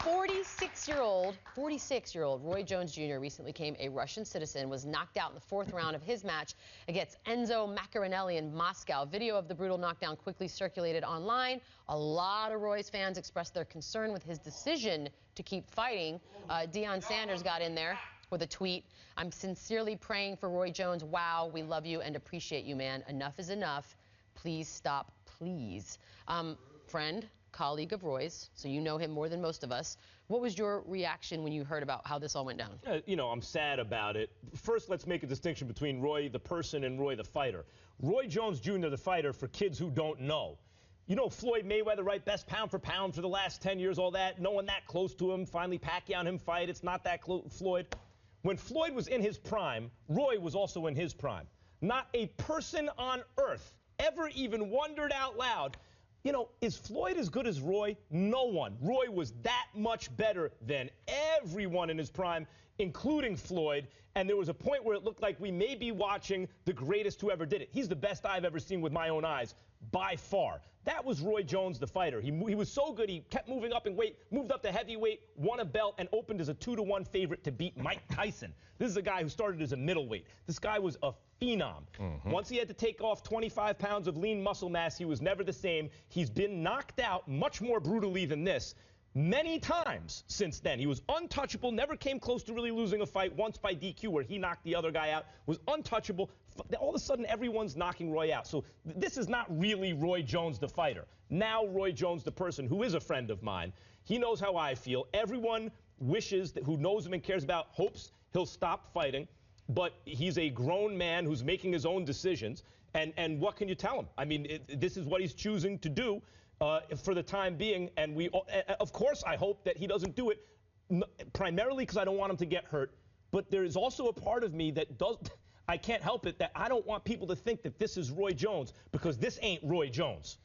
46-year-old Roy Jones Jr. recently became a Russian citizen, was knocked out in the 4th round of his match against Enzo Maccarinelli in Moscow. Video of the brutal knockdown quickly circulated online. A lot of Roy's fans expressed their concern with his decision to keep fighting. Deion Sanders got in there with a tweet. "I'm sincerely praying for Roy Jones. Wow, we love you and appreciate you, man. Enough is enough. Please stop, please." Friend, colleague of Roy's, so you know him more than most of us. What was your reaction when you heard about how this all went down? You know, I'm sad about it. First, let's make a distinction between Roy the person and Roy the fighter. Roy Jones Jr. the fighter, for kids who don't know. You know Floyd Mayweather, right? Best pound for pound for the last 10 years, all that. No one that close to him. Finally, Pacquiao and him fight. It's not that close. Floyd. When Floyd was in his prime, Roy was also in his prime. Not a person on earth ever even wondered out loud, you know, is Floyd as good as Roy? No one. Roy was that much better than everyone in his prime, including Floyd. And there was a point where it looked like we may be watching the greatest who ever did it. He's the best I've ever seen with my own eyes, by far. That was Roy Jones, the fighter. He was so good, he kept moving up in weight, moved up to heavyweight, won a belt, and opened as a 2-to-1 favorite to beat Mike Tyson. This is a guy who started as a middleweight. This guy was a phenom. Once he had to take off 25 pounds of lean muscle mass, he was never the same. He's been knocked out much more brutally than this many times since then. He was untouchable, never came close to really losing a fight, once by DQ where he knocked the other guy out, was untouchable. All of a sudden, everyone's knocking Roy out. So this is not really Roy Jones, the fighter. Now Roy Jones, the person, who is a friend of mine. He knows how I feel. Everyone wishes, that who knows him and cares about, hopes he'll stop fighting. But he's a grown man who's making his own decisions. And what can you tell him? I mean, this is what he's choosing to do for the time being. And of course, I hope that he doesn't do it, primarily because I don't want him to get hurt. But there is also a part of me that does... I can't help it that I don't want people to think that this is Roy Jones, because this ain't Roy Jones.